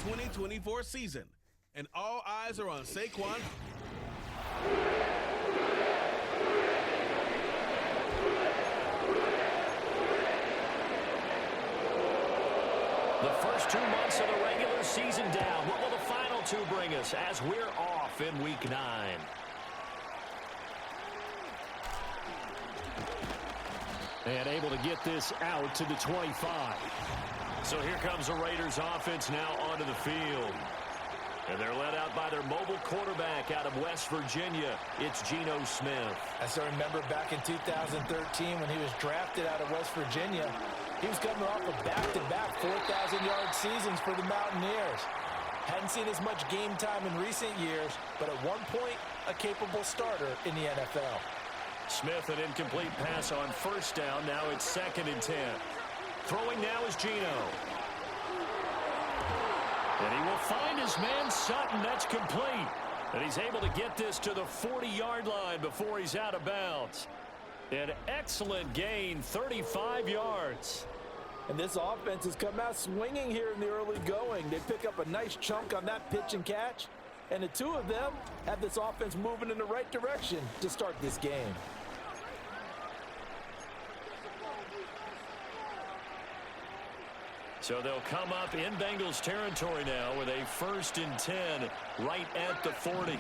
2024 season, and all eyes are on Saquon. The first 2 months of the regular season down. What will the final 2 bring us as we're off in Week 9? And able to get this out to the 25. So here comes the Raiders offense now onto the field. And they're led out by their mobile quarterback out of West Virginia. It's Geno Smith. As I remember back in 2013 when he was drafted out of West Virginia, he was coming off of back-to-back 4,000-yard seasons for the Mountaineers. Hadn't seen as much game time in recent years, but at one point, a capable starter in the NFL. Smith, an incomplete pass on first down. Now it's 2nd and 10. Throwing now is Geno. And he will find his man Sutton. That's complete. And he's able to get this to the 40-yard line before he's out of bounds. An excellent gain, 35 yards. And this offense has come out swinging here in the early going. They pick up a nice chunk on that pitch and catch. And the 2 of them have this offense moving in the right direction to start this game. So they'll come up in Bengals territory now with a 1st and 10 right at the 40.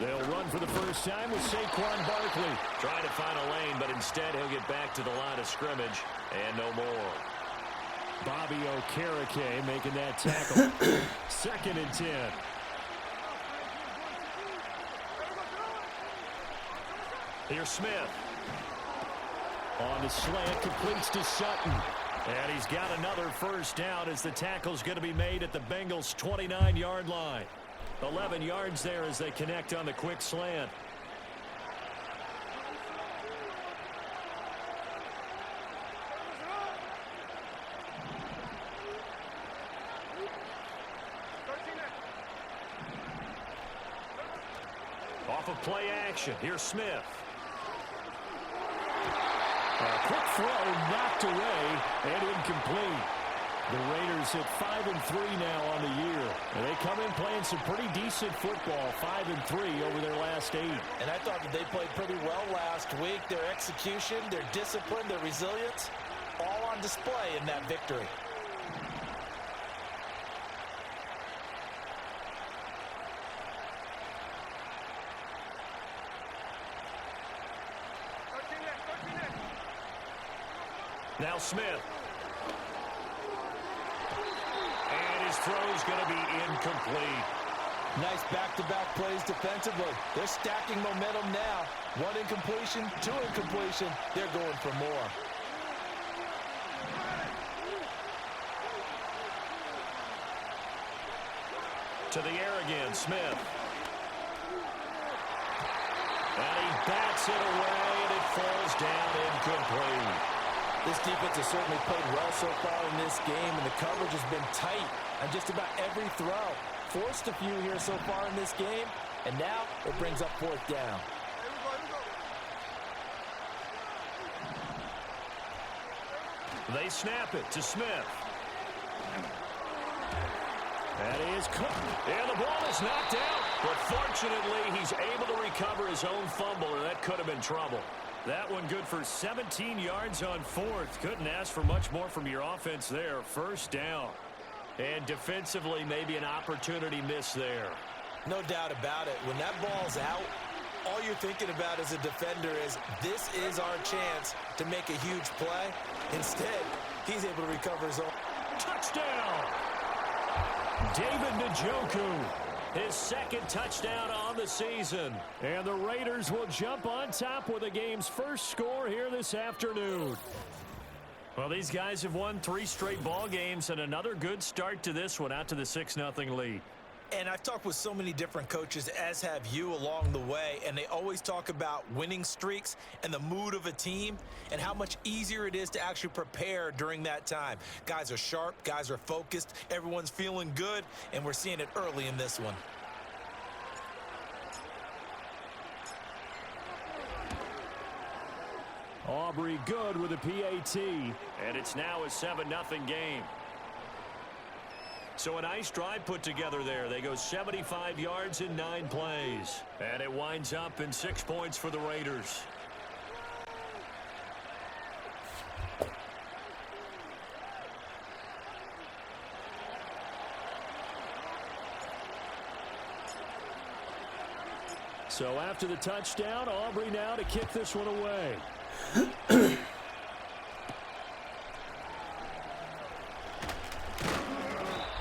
They'll run for the first time with Saquon Barkley. Trying to find a lane, but instead he'll get back to the line of scrimmage and no more. Bobby Okereke making that tackle. 2nd and 10. Here's Smith. On the slant, completes to Sutton. And he's got another first down as the tackle's going to be made at the Bengals' 29-yard line. 11 yards there as they connect on the quick slant. Off of play action, here's Smith. A quick throw knocked away and incomplete. The Raiders at 5-3 now on the year. And they come in playing some pretty decent football, 5-3 over their last 8. And I thought that they played pretty well last week. Their execution, their discipline, their resilience, all on display in that victory. Now Smith. And his throw's going to be incomplete. Nice back-to-back plays defensively. They're stacking momentum now. 1 incompletion, 2 incompletion. They're going for more. To the air again, Smith. And he bats it away, and it falls down incomplete. This defense has certainly played well so far in this game, and the coverage has been tight on just about every throw. Forced a few here so far in this game, and now it brings up 4th down. They snap it to Smith. That is cooked. And the ball is knocked out. But fortunately, he's able to recover his own fumble, or that could have been trouble. That one good for 17 yards on 4th. Couldn't ask for much more from your offense there. 1st down. And defensively, maybe an opportunity miss there. No doubt about it. When that ball's out, all you're thinking about as a defender is, this is our chance to make a huge play. Instead, he's able to recover his own. Touchdown! David Njoku. His 2nd touchdown on the season. And the Raiders will jump on top with the game's first score here this afternoon. Well, these guys have won 3 straight ball games and another good start to this one out to the 6-0 lead. And I've talked with so many different coaches, as have you, along the way, and they always talk about winning streaks and the mood of a team and how much easier it is to actually prepare during that time. Guys are sharp, guys are focused, everyone's feeling good, and we're seeing it early in this one. Aubrey good with a PAT. And it's now a 7-0 game. So a nice drive put together there. They go 75 yards in 9 plays. And it winds up in 6 points for the Raiders. So after the touchdown, Aubrey now to kick this one away.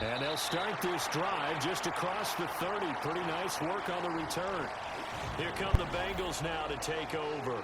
And they'll start this drive just across the 30. Pretty nice work on the return. Here come the Bengals now to take over.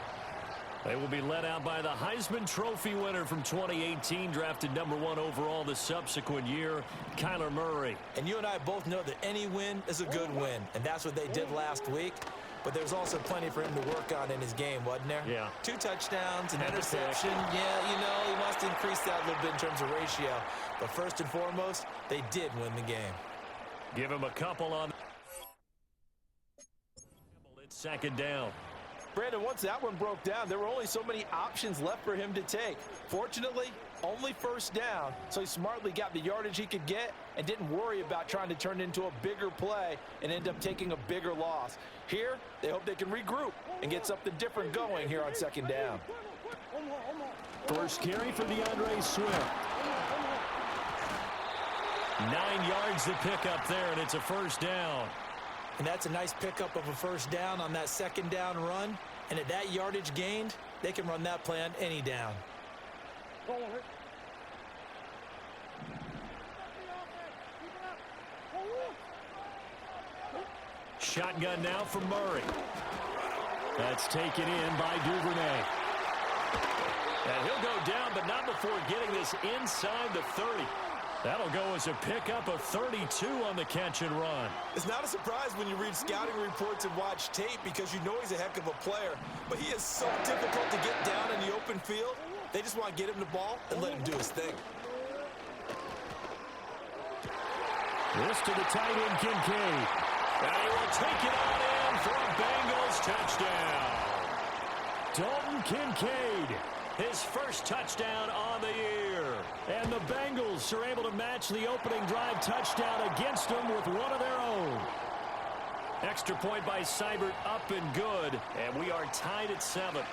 They will be led out by the Heisman Trophy winner from 2018, drafted #1 overall the subsequent year, Kyler Murray. And you and I both know that any win is a good win, and that's what they did last week. But there's also plenty for him to work on in his game, wasn't there? Yeah. 2 touchdowns, an interception. Yeah, you know, he wants to increase that a little bit in terms of ratio. But first and foremost, they did win the game. Give him a couple on. It's second down. Brandon, once that one broke down, there were only so many options left for him to take. Fortunately, only first down, so he smartly got the yardage he could get and didn't worry about trying to turn it into a bigger play and end up taking a bigger loss. Here, they hope they can regroup and get something different going here on second down. First carry for DeAndre Swift. 9 yards to pick up there, and it's a first down. And that's a nice pickup of a first down on that second down run. And at that yardage gained, they can run that play on any down. Shotgun now for Murray. That's taken in by Duvernay. And he'll go down, but not before getting this inside the 30. That'll go as a pickup of 32 on the catch and run. It's not a surprise when you read scouting reports and watch tape because you know he's a heck of a player. But he is so difficult to get down in the open field. They just want to get him the ball and let him do his thing. This to the tight end, Kincaid. And he will take it on in for a Bengals touchdown. Dalton Kincaid, his first touchdown on the year. And the Bengals are able to match the opening drive touchdown against them with one of their own. Extra point by Seibert, up and good. And we are tied at 7.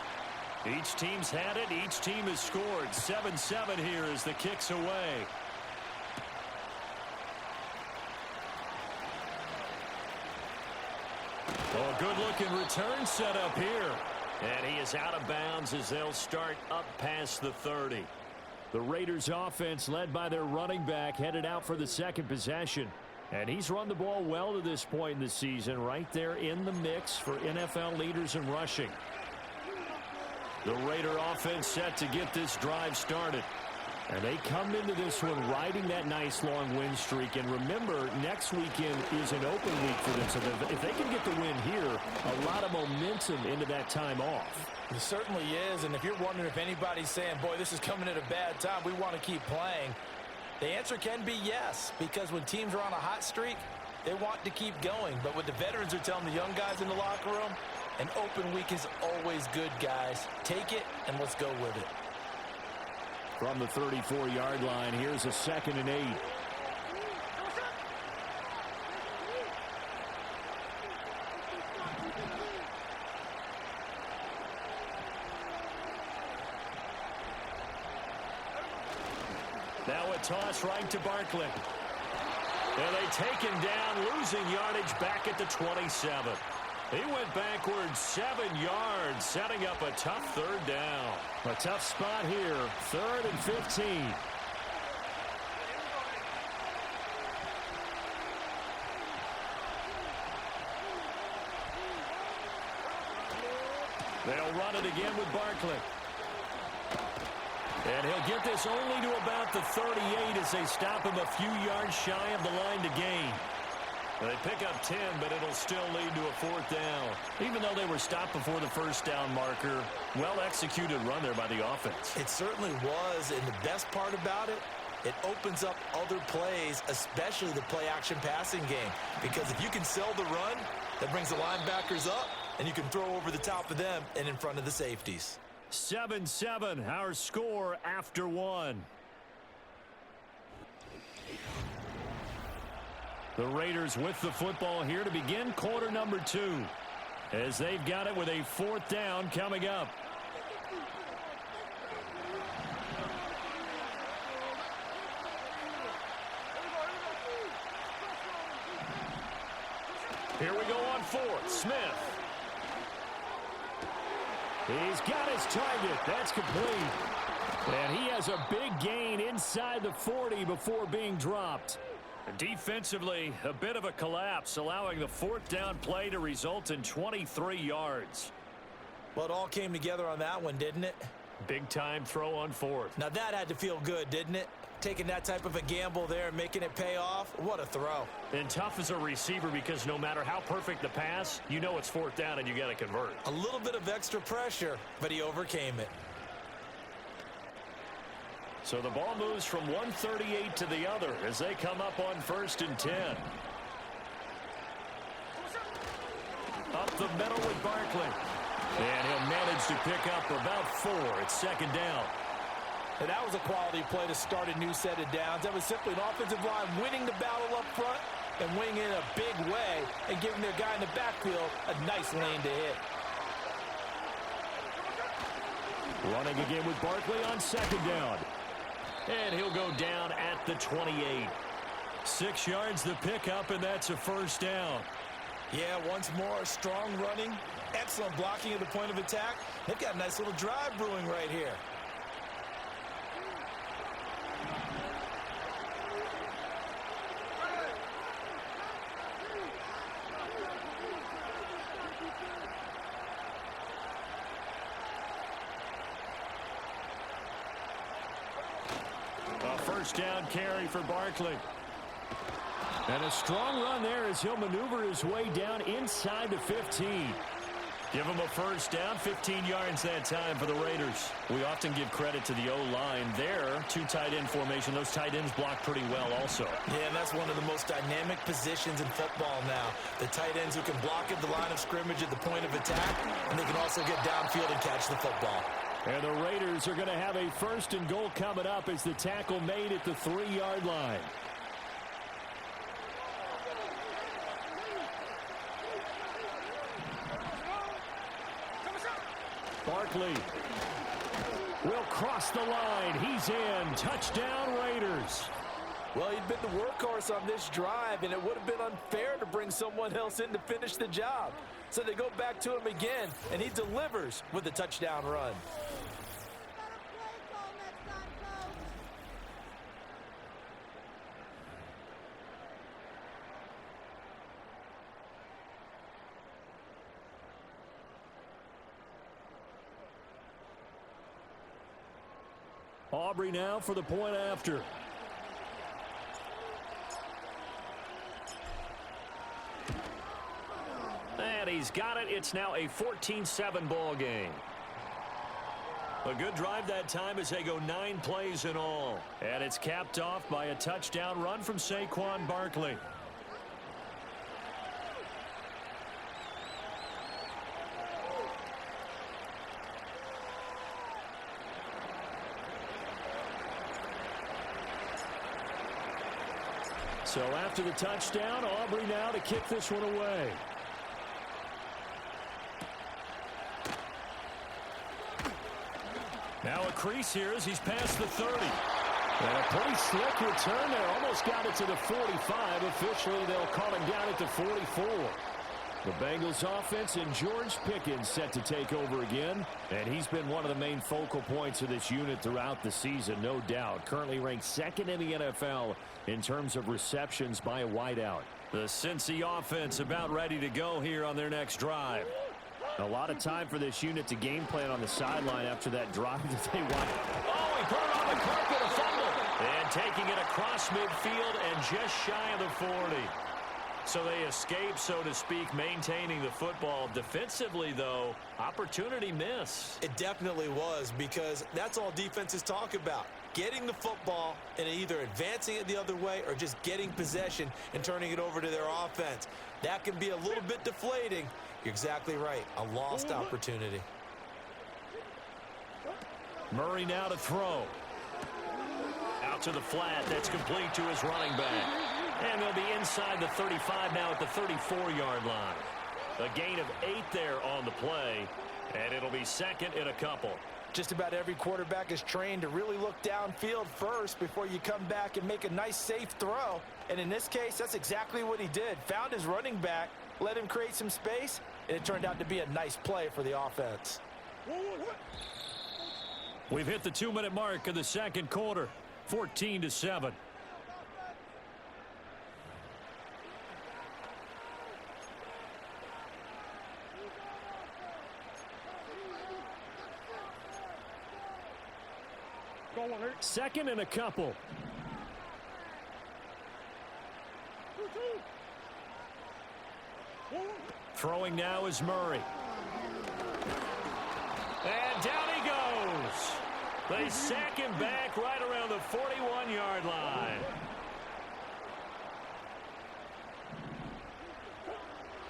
Each team's had it. Each team has scored. 7-7 here as the kick's away. Oh, a good-looking return set up here. And he is out of bounds as they'll start up past the 30. The Raiders offense led by their running back headed out for the second possession. And he's run the ball well to this point in the season, right there in the mix for NFL leaders in rushing. The Raider offense set to get this drive started. And they come into this one riding that nice long win streak. And remember, next weekend is an open week for them. So if they can get the win here, a lot of momentum into that time off. It certainly is. And if you're wondering if anybody's saying, boy, this is coming at a bad time, we want to keep playing, the answer can be yes. Because when teams are on a hot streak, they want to keep going. But what the veterans are telling the young guys in the locker room, an open week is always good, guys. Take it and let's go with it. From the 34-yard line, here's a 2nd and 8. Now a toss right to Barkley. And they take him down, losing yardage back at the 27. He went backwards 7 yards, setting up a tough 3rd down. A tough spot here, 3rd and 15. They'll run it again with Barkley. And he'll get this only to about the 38 as they stop him a few yards shy of the line to gain. They pick up 10, but it'll still lead to a 4th down. Even though they were stopped before the 1st down marker, well-executed run there by the offense. It certainly was, and the best part about it, it opens up other plays, especially the play-action passing game. Because if you can sell the run, that brings the linebackers up, and you can throw over the top of them and in front of the safeties. 7-7, our score after one. The Raiders with the football here to begin quarter number 2, as they've got it with a 4th down coming up. Here we go on 4th. Smith. He's got his target. That's complete. And he has a big gain inside the 40 before being dropped. Defensively, a bit of a collapse, allowing the 4th down play to result in 23 yards. Well, it all came together on that one, didn't it? Big time throw on 4th. Now that had to feel good, didn't it? Taking that type of a gamble there and making it pay off. What a throw. And tough as a receiver, because no matter how perfect the pass, you know it's 4th down and you got to convert. A little bit of extra pressure, but he overcame it. So the ball moves from 138 to the other as they come up on 1st and 10. Up the middle with Barkley. And he'll manage to pick up about 4 at 2nd down. And that was a quality play to start a new set of downs. That was simply an offensive line winning the battle up front and winning in a big way and giving their guy in the backfield a nice lane to hit. Running again with Barkley on 2nd down. And he'll go down at the 28. 6 yards the pickup, and that's a 1st down. Yeah, once more, strong running, excellent blocking at the point of attack. They've got a nice little drive brewing right here. A 1st down carry for Barkley. And a strong run there as he'll maneuver his way down inside the 15. Give him a 1st down, 15 yards that time for the Raiders. We often give credit to the O-line there. 2 tight end formation. Those tight ends block pretty well also. Yeah, and that's one of the most dynamic positions in football now. The tight ends who can block at the line of scrimmage at the point of attack, and they can also get downfield and catch the football. And the Raiders are going to have a 1st and goal coming up as the tackle made at the 3-yard line. Barkley will cross the line. He's in. Touchdown, Raiders. Well, he'd been the workhorse on this drive, and it would have been unfair to bring someone else in to finish the job. So they go back to him again, and he delivers with a touchdown run. Aubrey now for the point after. And he's got it. It's now a 14-7 ball game. A good drive that time as they go 9 plays in all. And it's capped off by a touchdown run from Saquon Barkley. So after the touchdown, Aubrey now to kick this one away. Now a crease here as he's past the 30. And a pretty slick return there. Almost got it to the 45. Officially, they'll call him down at the 44. The Bengals offense and George Pickens set to take over again. And he's been one of the main focal points of this unit throughout the season, no doubt. Currently ranked 2nd in the NFL in terms of receptions by a wideout. The Cincy offense about ready to go here on their next drive. A lot of time for this unit to game plan on the sideline after that drive that they want. Oh, he put it on the carpet, a fumble. And taking it across midfield and just shy of the 40. So they escape, so to speak, maintaining the football. Defensively, though, opportunity miss. It definitely was, because that's all defenses talk about. Getting the football and either advancing it the other way or just getting possession and turning it over to their offense. That can be a little bit deflating. You're exactly right. A lost opportunity. Murray now to throw. Out to the flat. That's complete to his running back. And they'll be inside the 35 now at the 34-yard line. A gain of 8 there on the play, and it'll be second and a couple. Just about every quarterback is trained to really look downfield first before you come back and make a nice, safe throw. And in this case, that's exactly what he did. Found his running back, let him create some space, and it turned out to be a nice play for the offense. We've hit the 2-minute mark of the second quarter, 14-7. Second and a couple. Throwing now is Murray. And down he goes. They sack him back right around the 41-yard line.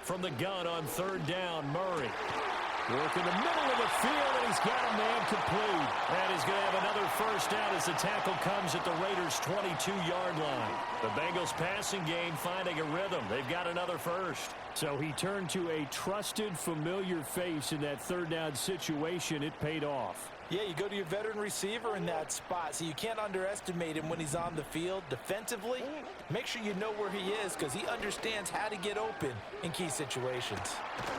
From the gun on third down, Murray. Work in the middle of the field, and he's got a man complete. And he's going to have another first down as the tackle comes at the Raiders' 22-yard line. The Bengals passing game finding a rhythm. They've got another first. So he turned to a trusted, familiar face in that third down situation. It paid off. Yeah, you go to your veteran receiver in that spot, so you can't underestimate him when he's on the field. Defensively, make sure you know where he is because he understands how to get open in key situations.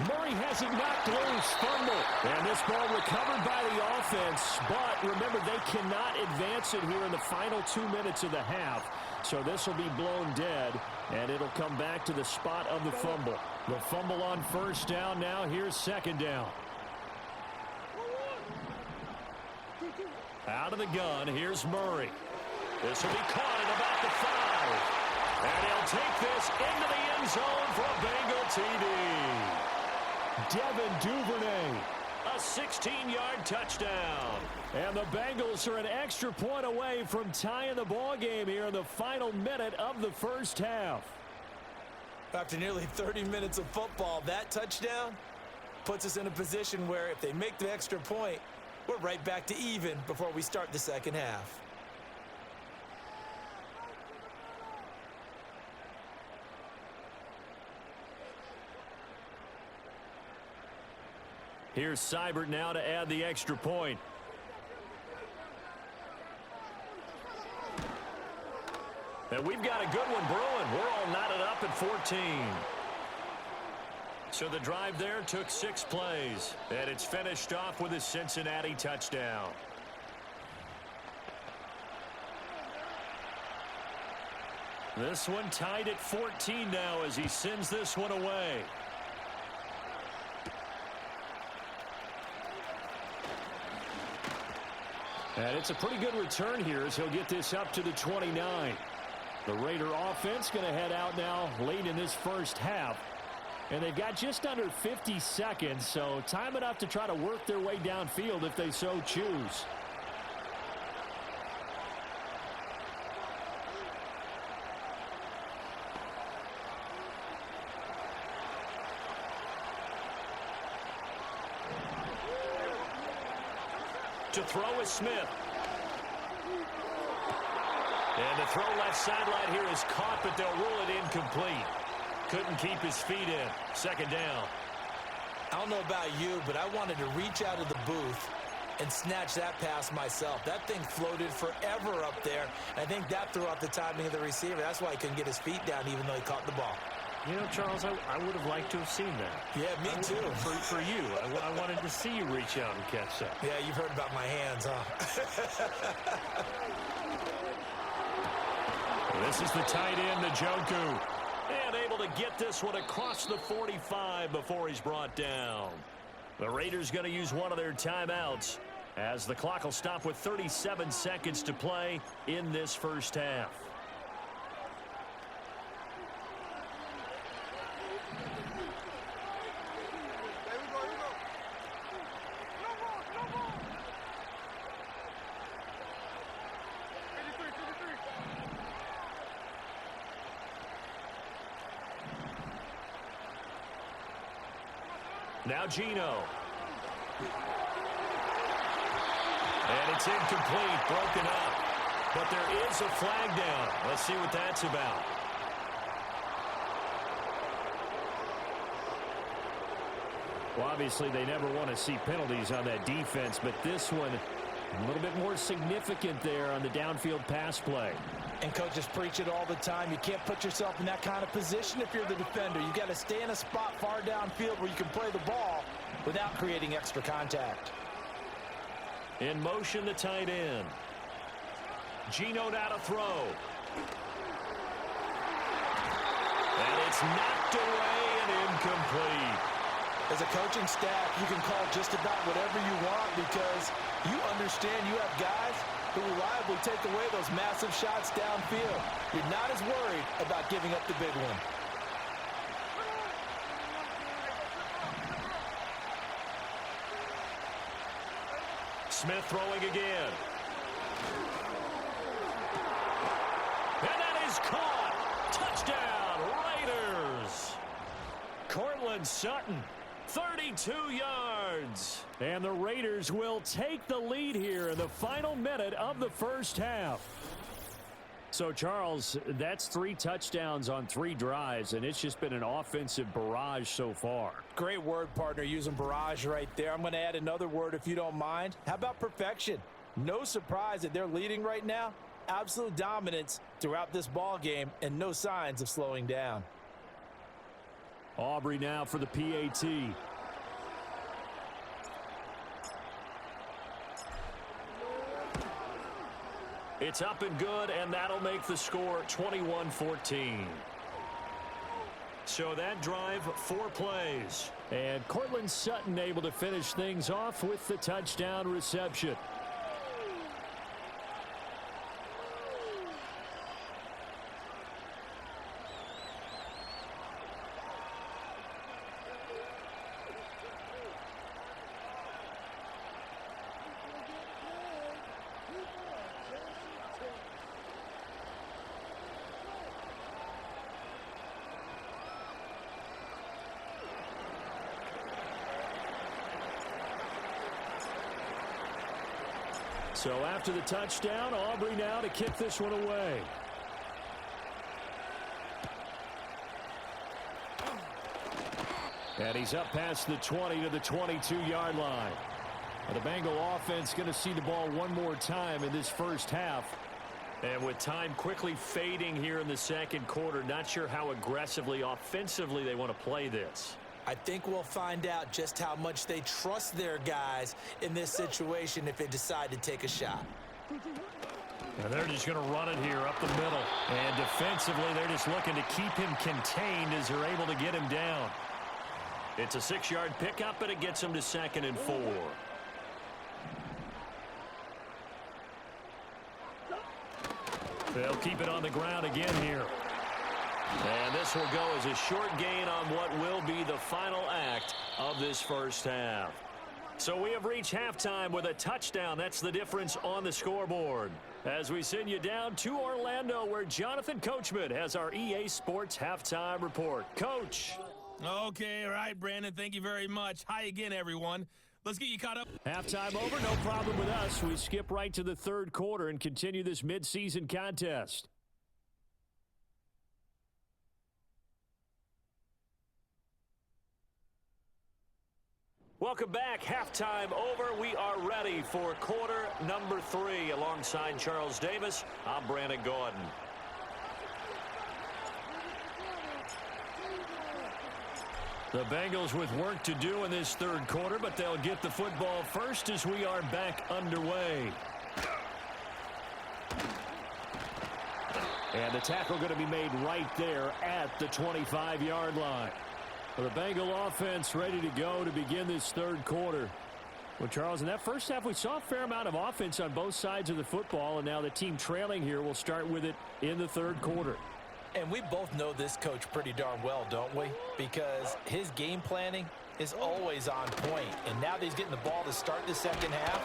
Murray has it knocked loose, fumble. And this ball recovered by the offense, but remember, they cannot advance it here in the final 2 minutes of the half. So this will be blown dead, and it'll come back to the spot of the fumble. The fumble on first down now. Here's second down. Out of the gun, here's Murray. This will be caught at about the 5. And he'll take this into the end zone for a Bengal TD. Devin Duvernay, a 16-yard touchdown. And the Bengals are an extra point away from tying the ball game here in the final minute of the first half. After nearly 30 minutes of football, that touchdown puts us in a position where if they make the extra point, we're right back to even before we start the second half. Here's Seibert now to add the extra point. And we've got a good one brewing. We're all knotted up at 14. So the drive there took 6 plays, and it's finished off with a Cincinnati touchdown. This one tied at 14 now as he sends this one away. And it's a pretty good return here as he'll get this up to the 29. The Raider offense going to head out now late in this first half. And they've got just under 50 seconds, so time enough to try to work their way downfield if they so choose. To throw is Smith. And the throw left sideline here is caught, but they'll rule it incomplete. Couldn't keep his feet in. Second down. I don't know about you, but I wanted to reach out of the booth and snatch that pass myself. That thing floated forever up there. I think that threw off the timing of the receiver. That's why he couldn't get his feet down even though he caught the ball. You know, Charles, I would have liked to have seen that. Yeah, me too. For you. I wanted to see you reach out and catch that. Yeah, you've heard about my hands, huh? This is the tight end, Njoku. And able to get this one across the 45 before he's brought down. The Raiders going to use one of their timeouts as the clock will stop with 37 seconds to play in this first half. Now Geno. And it's incomplete, broken up. But there is a flag down. Let's see what that's about. Well, obviously, they never want to see penalties on that defense, but this one a little bit more significant there on the downfield pass play. And coaches preach it all the time. You can't put yourself in that kind of position if you're the defender. You've got to stay in a spot far downfield where you can play the ball without creating extra contact. In motion, the tight end. Geno now to throw. And it's knocked away and incomplete. As a coaching staff, you can call just about whatever you want because you understand you have guys who reliably take away those massive shots downfield. You're not as worried about giving up the big one. Smith throwing again. And that is caught. Touchdown, Raiders. Courtland Sutton, 32 yards. And the Raiders will take the lead here in the final minute of the first half. So, Charles, that's 3 touchdowns on 3 drives, and it's just been an offensive barrage so far. Great word, partner, using barrage right there. I'm going to add another word if you don't mind. How about perfection? No surprise that they're leading right now. Absolute dominance throughout this ball game and no signs of slowing down. Aubrey now for the PAT. It's up and good, and that'll make the score 21-14. So that drive, 4 plays. And Courtland Sutton able to finish things off with the touchdown reception. So after the touchdown, Aubrey now to kick this one away. And he's up past the 20 to the 22-yard line. And the Bengal offense going to see the ball one more time in this first half. And with time quickly fading here in the second quarter, not sure how aggressively, offensively they want to play this. I think we'll find out just how much they trust their guys in this situation if they decide to take a shot. And they're just going to run it here up the middle. And defensively, they're just looking to keep him contained as they're able to get him down. It's a 6-yard pickup, and it gets him to 2nd and 4. They'll keep it on the ground again here. And this will go as a short gain on what will be the final act of this first half. So we have reached halftime with a touchdown. That's the difference on the scoreboard. As we send you down to Orlando, where Jonathan Coachman has our EA Sports halftime report. Coach. Okay, all right, Brandon. Thank you very much. Hi again, everyone. Let's get you caught up. Halftime over, no problem with us. We skip right to the third quarter and continue this midseason contest. Welcome back. Halftime over. We are ready for quarter number 3. Alongside Charles Davis, I'm Brandon Gordon. The Bengals with work to do in this third quarter, but they'll get the football first as we are back underway. And the tackle going to be made right there at the 25-yard line. The Bengal offense ready to go to begin this third quarter. Well, Charles, in that first half, we saw a fair amount of offense on both sides of the football, and now the team trailing here will start with it in the third quarter. And we both know this coach pretty darn well, don't we? Because his game planning is always on point. And now that he's getting the ball to start the second half,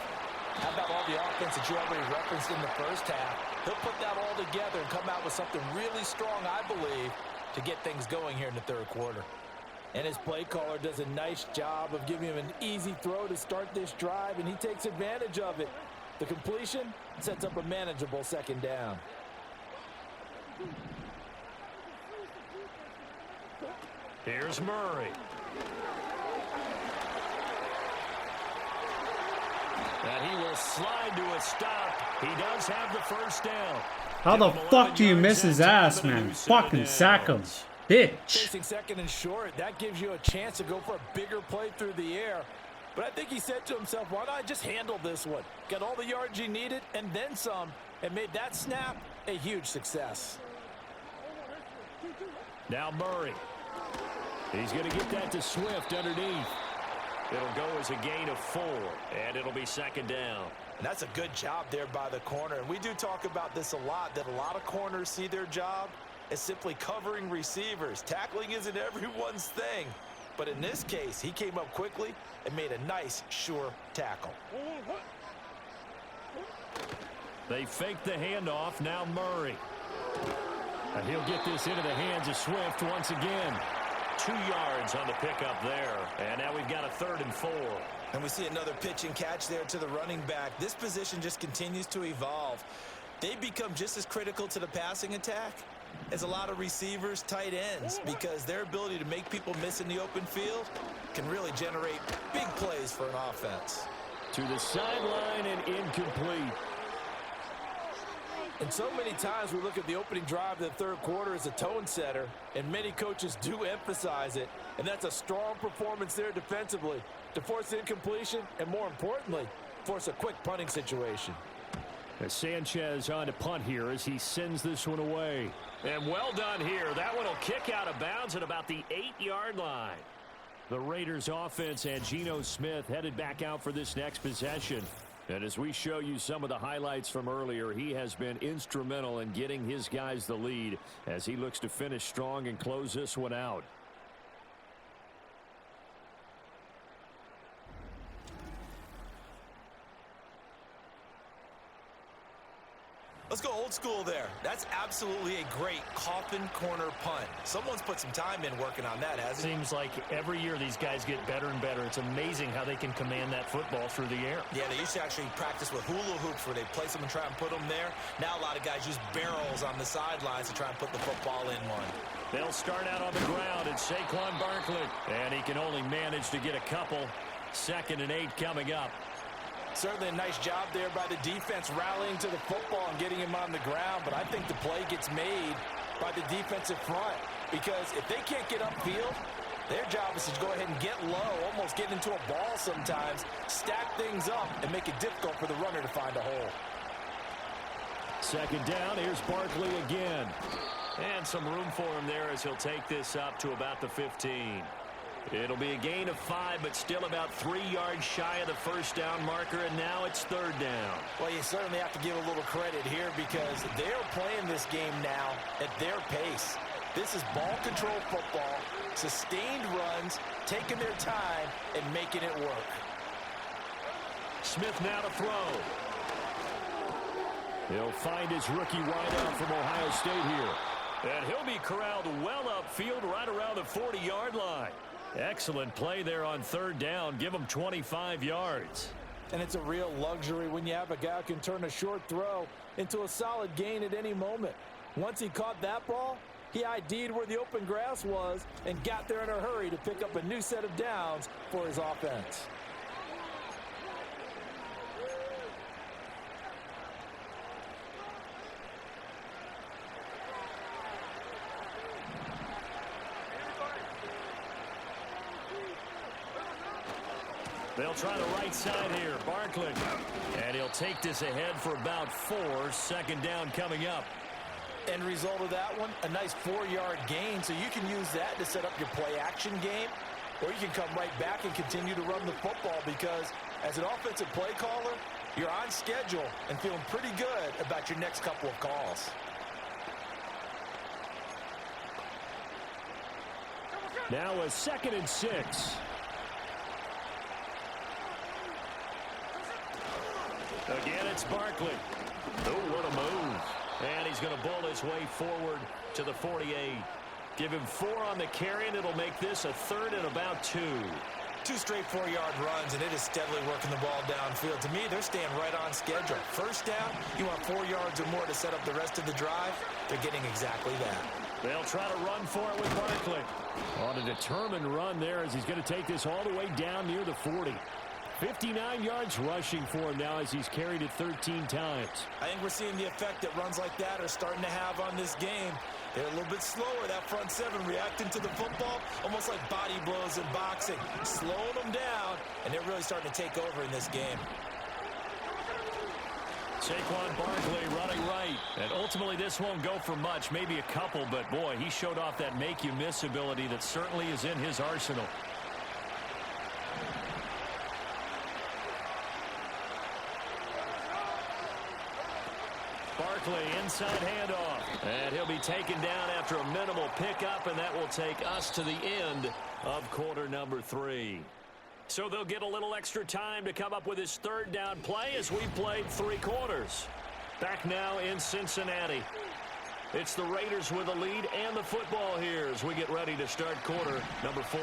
how about all the offense that you already referenced in the first half? He'll put that all together and come out with something really strong, I believe, to get things going here in the third quarter. And his play caller does a nice job of giving him an easy throw to start this drive, and he takes advantage of it. The completion sets up a manageable second down. Here's Murray. And he will slide to a stop. He does have the first down. How the fuck do you miss his ass, man? Fucking sack him. Bitch. Facing second and short, that gives you a chance to go for a bigger play through the air. But I think he said to himself, why not just handle this one? Got all the yards he needed and then some, and made that snap a huge success. Now Murray. He's going to get that to Swift underneath. It'll go as a gain of 4, and it'll be second down. And that's a good job there by the corner. And we do talk about this a lot, that a lot of corners see their job as simply covering receivers. Tackling isn't everyone's thing. But in this case, he came up quickly and made a nice, sure tackle. They fake the handoff. Now Murray. And he'll get this into the hands of Swift once again. 2 yards on the pickup there. And now we've got a 3rd and 4. And we see another pitch and catch there to the running back. This position just continues to evolve. They become just as critical to the passing attack as a lot of receivers, tight ends, because their ability to make people miss in the open field can really generate big plays for an offense. To the sideline and incomplete. And so many times we look at the opening drive of the third quarter as a tone setter, and many coaches do emphasize it, and that's a strong performance there defensively to force incompletion and, more importantly, force a quick punting situation. As Sanchez on to punt here as he sends this one away. And well done here. That one will kick out of bounds at about the 8-yard line. The Raiders offense and Geno Smith headed back out for this next possession. And as we show you some of the highlights from earlier, he has been instrumental in getting his guys the lead as he looks to finish strong and close this one out. Let's go old school there. That's absolutely a great coffin corner punt. Someone's put some time in working on that, hasn't he? Seems like every year these guys get better and better. It's amazing how they can command that football through the air. Yeah, they used to actually practice with hula hoops where they place them and try and put them there. Now a lot of guys use barrels on the sidelines to try and put the football in one. They'll start out on the ground at Saquon Barkley. And he can only manage to get a couple. 2nd and 8 coming up. Certainly a nice job there by the defense rallying to the football and getting him on the ground, but I think the play gets made by the defensive front because if they can't get upfield, their job is to go ahead and get low, almost get into a ball sometimes, stack things up, and make it difficult for the runner to find a hole. 2nd down, here's Barkley again. And some room for him there as he'll take this up to about the 15. It'll be a gain of 5, but still about 3 yards shy of the first down marker, and now it's 3rd down. Well, you certainly have to give a little credit here because they're playing this game now at their pace. This is ball control football, sustained runs, taking their time, and making it work. Smith now to throw. He'll find his rookie wideout from Ohio State here. And he'll be corralled well upfield right around the 40-yard line. Excellent play there on 3rd down. Give him 25 yards. And it's a real luxury when you have a guy who can turn a short throw into a solid gain at any moment. Once he caught that ball, he ID'd where the open grass was and got there in a hurry to pick up a new set of downs for his offense. They'll try the right side here. Barkley. And he'll take this ahead for about 4. 2nd down coming up. End result of that one, a nice 4-yard gain. So you can use that to set up your play action game. Or you can come right back and continue to run the football because as an offensive play caller, you're on schedule and feeling pretty good about your next couple of calls. Now a 2nd and 6. Again, it's Barkley. Oh, what a move. And he's going to bull his way forward to the 48. Give him 4 on the carry, and it'll make this a 3rd and about 2. 2 straight 4-yard runs, and it is steadily working the ball downfield. To me, they're staying right on schedule. First down, you want 4 yards or more to set up the rest of the drive. They're getting exactly that. They'll try to run for it with Barkley. On a determined run there as he's going to take this all the way down near the 40. 59 yards rushing for him now as he's carried it 13 times. I think we're seeing the effect that runs like that are starting to have on this game. They're a little bit slower, that front 7, reacting to the football, almost like body blows in boxing, slowing them down, and they're really starting to take over in this game. Saquon Barkley running right. And ultimately, this won't go for much, maybe a couple, but boy, he showed off that make-you-miss ability that certainly is in his arsenal. Barkley, inside handoff. And he'll be taken down after a minimal pickup, and that will take us to the end of quarter number 3. So they'll get a little extra time to come up with his 3rd down play as we played 3 quarters. Back now in Cincinnati. It's the Raiders with the lead and the football here as we get ready to start quarter number 4.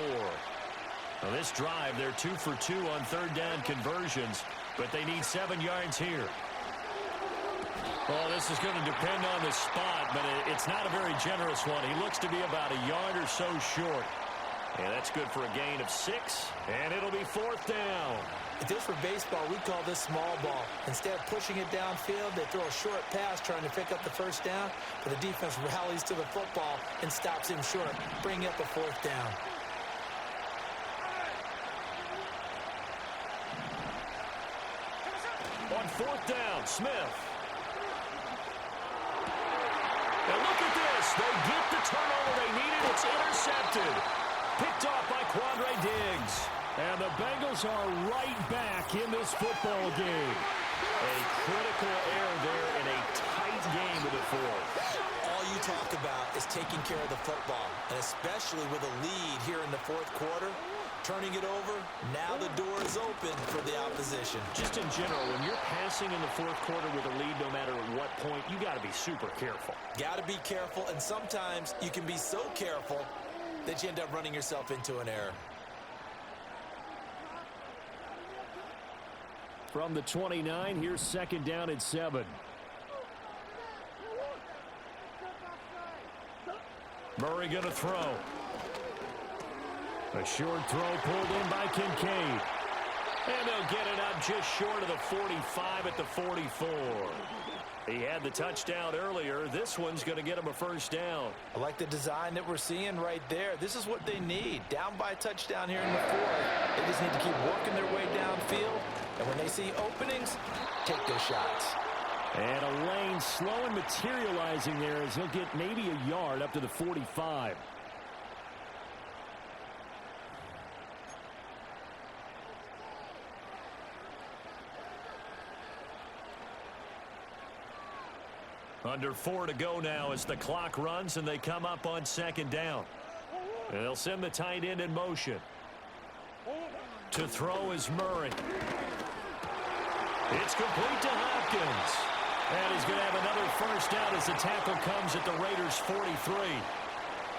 Now this drive, they're 2 for 2 on 3rd down conversions, but they need 7 yards here. Well, this is going to depend on the spot, but it's not a very generous one. He looks to be about a yard or so short. And that's good for a gain of 6, and it'll be 4th down. If this were baseball, we'd call this small ball. Instead of pushing it downfield, they throw a short pass trying to pick up the 1st down, but the defense rallies to the football and stops him short, bringing up a 4th down. On 4th down, Smith. And look at this. They get the turnover they needed. It's intercepted. Picked off by qaurters. And the Bengals are right back in this football game. A critical error there in a tight game to the 4th. All you talk about is taking care of the football, and especially with a lead here in the 4th quarter. Turning it over, now the door is open for the opposition. Just in general, when you're passing in the 4th quarter with a lead, no matter at what point, you got to be super careful. Got to be careful, and sometimes you can be so careful that you end up running yourself into an error. From the 29, here's 2nd down and 7. Murray going to throw. A short throw pulled in by Kincaid. And they'll get it up just short of the 45 at the 44. He had the touchdown earlier. This one's going to get him a 1st down. I like the design that we're seeing right there. This is what they need. Down by a touchdown here in the 4th. They just need to keep working their way downfield. And when they see openings, take those shots. And a lane slow and materializing there as he'll get maybe a yard up to the 45. Under 4 to go now as the clock runs and they come up on 2nd down. And they'll send the tight end in motion. To throw is Murray. It's complete to Hopkins. And he's going to have another 1st down as the tackle comes at the Raiders' 43.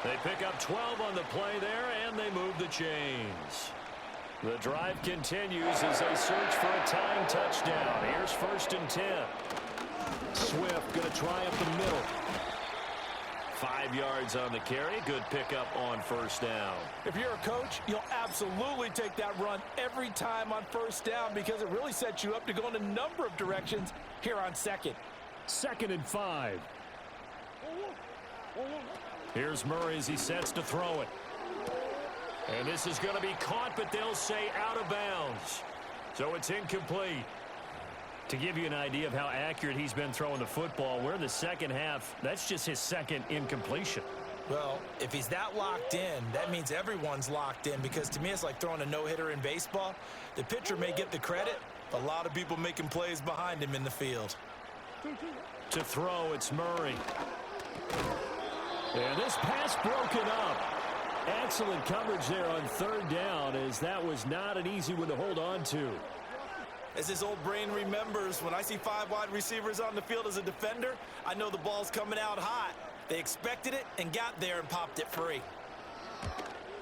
They pick up 12 on the play there, and they move the chains. The drive continues as they search for a tying touchdown. Here's 1st and 10. Swift going to try up the middle. 5 yards on the carry. Good pickup on 1st down. If you're a coach, you'll absolutely take that run every time on 1st down because it really sets you up to go in a number of directions here on 2nd. 2nd and 5. Here's Murray as he sets to throw it. And this is going to be caught, but they'll say out of bounds. So it's incomplete. To give you an idea of how accurate he's been throwing the football, we're in the 2nd half. That's just his 2nd incompletion. Well, if he's that locked in, that means everyone's locked in because to me it's like throwing a no-hitter in baseball. The pitcher may get the credit, but a lot of people making plays behind him in the field. To throw, it's Murray. And this pass broken up. Excellent coverage there on 3rd down as that was not an easy one to hold on to. As his old brain remembers, when I see 5 wide receivers on the field as a defender, I know the ball's coming out hot. They expected it and got there and popped it free.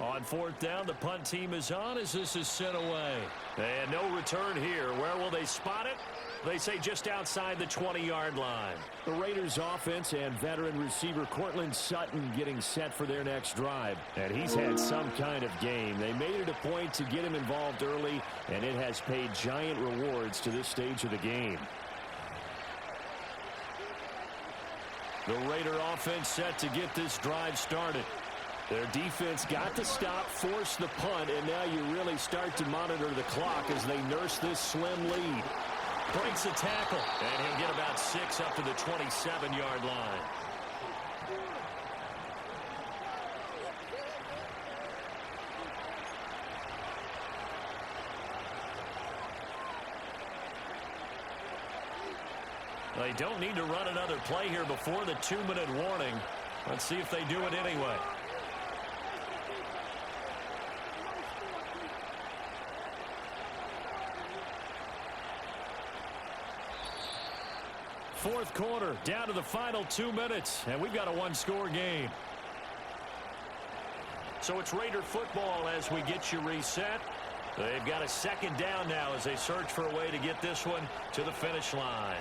On fourth down, the punt team is on as this is sent away. And no return here. Where will they spot it? They say just outside the 20-yard line. The Raiders offense and veteran receiver Courtland Sutton getting set for their next drive. And he's had some kind of game. They made it a point to get him involved early, and it has paid giant rewards to this stage of the game. The Raider offense set to get this drive started. Their defense got the stop, forced the punt, and now you really start to monitor the clock as they nurse this slim lead. Breaks a tackle, and he'll get about 6 up to the 27-yard line. They don't need to run another play here before the 2-minute warning. Let's see if they do it anyway. Fourth quarter, down to the final 2 minutes, and we've got a one-score game. So it's Raider football as we get you reset. They've got a second down now as they search for a way to get this one to the finish line.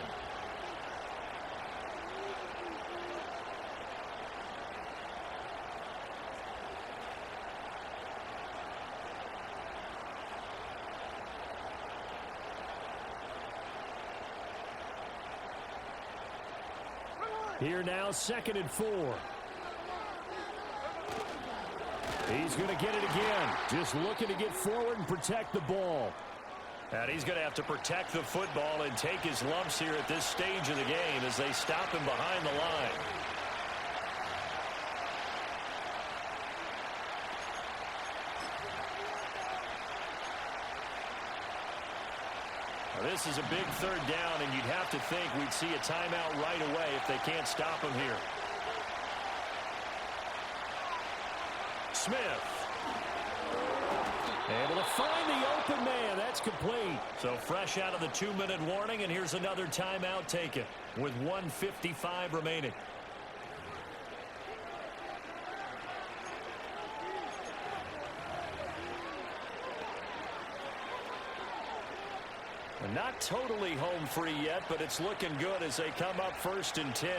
Here now, 2nd and 4. He's going to get it again. Just looking to get forward and protect the ball. And he's going to have to protect the football and take his lumps here at this stage of the game as they stop him behind the line. This is a big third down, and you'd have to think we'd see a timeout right away if they can't stop him here. Smith. Able to find the open man. That's complete. So fresh out of the 2-minute warning, and here's another timeout taken with 1:55 remaining. Not totally home free yet, but it's looking good as they come up 1st and 10.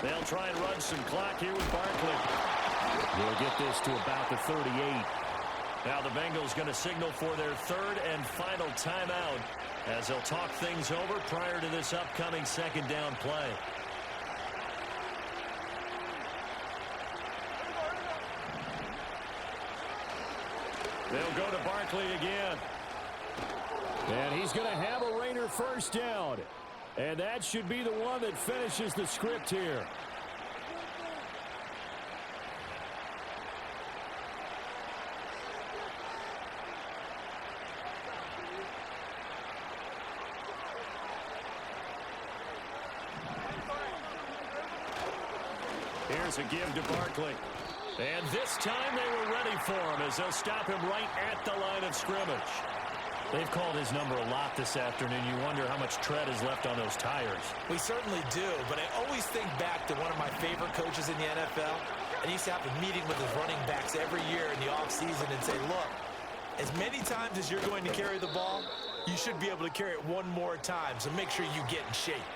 They'll try and run some clock here with Barkley. We'll get this to about the 38. Now the Bengals going to signal for their 3rd and final timeout as they'll talk things over prior to this upcoming 2nd down play. They'll go to Barkley again. And he's going to have a Raider first down. And that should be the one that finishes the script here. Here's a give to Barkley. And this time they were ready for him as they'll stop him right at the line of scrimmage. They've called his number a lot this afternoon. You wonder how much tread is left on those tires. We certainly do, but I always think back to one of my favorite coaches in the NFL. And he used to have a meeting with his running backs every year in the offseason and say, look, as many times as you're going to carry the ball, you should be able to carry it one more time, so make sure you get in shape.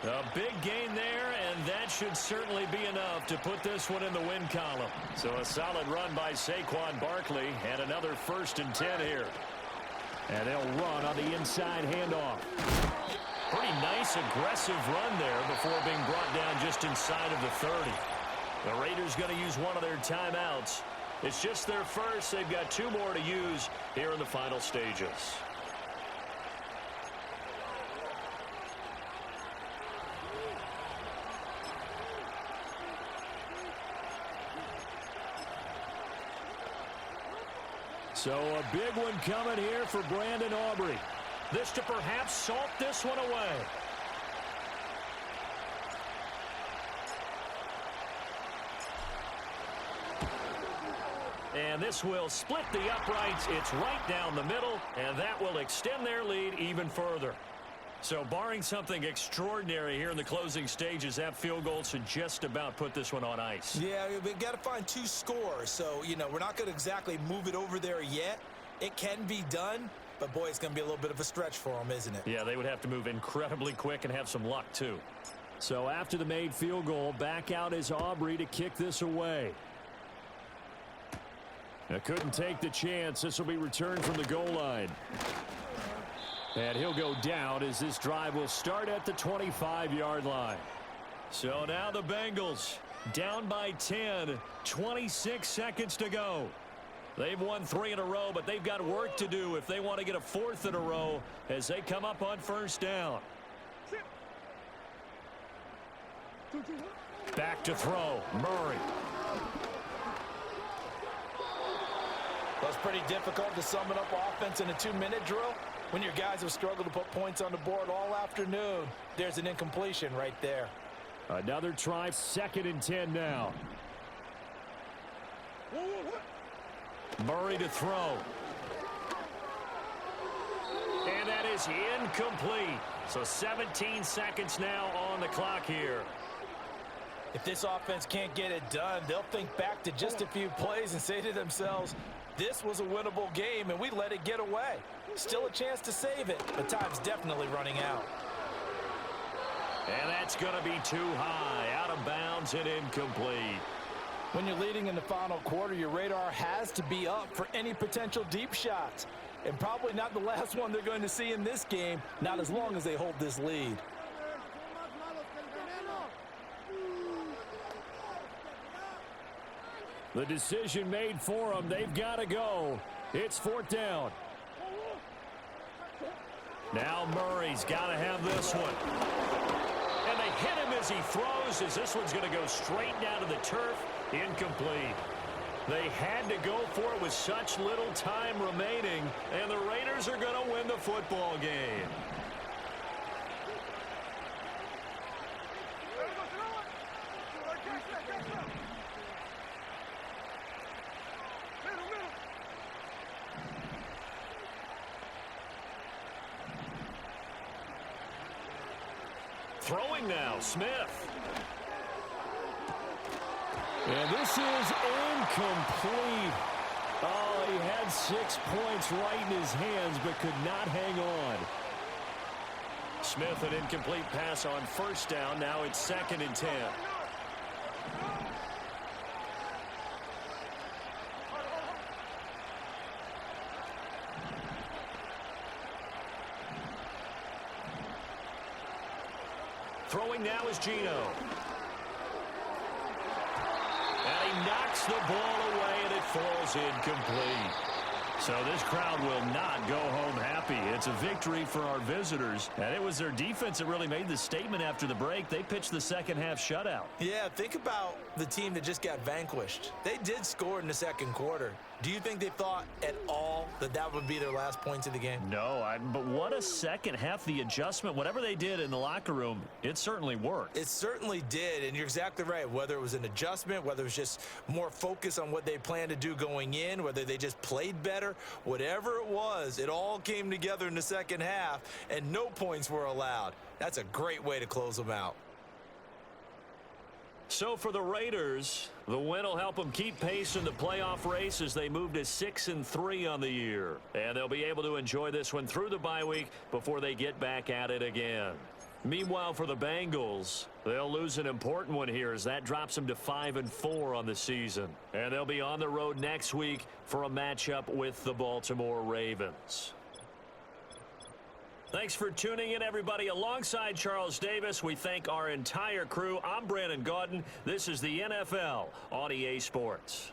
A big gain there, and that should certainly be enough to put this one in the win column. So a solid run by Saquon Barkley, and another 1st and 10 here. And they'll run on the inside handoff. Pretty nice, aggressive run there before being brought down just inside of the 30. The Raiders going to use one of their timeouts. It's just their first. They've got 2 more to use here in the final stages. So a big one coming here for Brandon Aubrey. This to perhaps salt this one away. And this will split the uprights. It's right down the middle, and that will extend their lead even further. So barring something extraordinary here in the closing stages, that field goal should just about put this one on ice. Yeah, we've got to find 2 scores. So, we're not going to exactly move it over there yet. It can be done, but, boy, it's going to be a little bit of a stretch for them, isn't it? Yeah, they would have to move incredibly quick and have some luck, too. So after the made field goal, back out is Aubrey to kick this away. Now couldn't take the chance. This will be returned from the goal line. And he'll go down as this drive will start at the 25-yard line. So now the Bengals down by 10, 26 seconds to go. They've won 3 in a row, but they've got work to do if they want to get a 4th in a row as they come up on first down. Back to throw, Murray. Well, it's pretty difficult to sum it up offense in a 2-minute drill when your guys have struggled to put points on the board all afternoon. There's an incompletion right there. Another try, 2nd and 10 now. Murray to throw. And that is incomplete. So 17 seconds now on the clock here. If this offense can't get it done, they'll think back to just a few plays and say to themselves, this was a winnable game and we let it get away. Still a chance to save it, but time's definitely running out. And that's going to be too high, out of bounds and incomplete. When you're leading in the final quarter, your radar has to be up for any potential deep shots. And probably not the last one they're going to see in this game, not as long as they hold this lead. The decision made for them. They've got to go. It's 4th down. Now Murray's got to have this one. And they hit him as he throws, as this one's going to go straight down to the turf. Incomplete. They had to go for it with such little time remaining, and the Raiders are going to win the football game. Throwing now, Smith. And this is incomplete. Oh, he had 6 points right in his hands, but could not hang on. Smith, an incomplete pass on first down. Now it's 2nd and 10. Throwing now is Geno. And he knocks the ball away, and it falls incomplete. So this crowd will not go home happy. It's a victory for our visitors. And it was their defense that really made the statement after the break. They pitched the second half shutout. Yeah, think about the team that just got vanquished. They did score in the second quarter. Do you think they thought at all that that would be their last points of the game? No, but what a second half. The adjustment, whatever they did in the locker room, it certainly worked. It certainly did, and you're exactly right. Whether it was an adjustment, whether it was just more focus on what they planned to do going in, whether they just played better, whatever it was, it all came together in the second half, and no points were allowed. That's a great way to close them out. So for the Raiders, the win will help them keep pace in the playoff race as they move to 6-3 on the year. And they'll be able to enjoy this one through the bye week before they get back at it again. Meanwhile, for the Bengals, they'll lose an important one here as that drops them to 5-4 on the season. And they'll be on the road next week for a matchup with the Baltimore Ravens. Thanks for tuning in, everybody. Alongside Charles Davis, we thank our entire crew. I'm Brandon Gaudin. This is the NFL on EA Sports.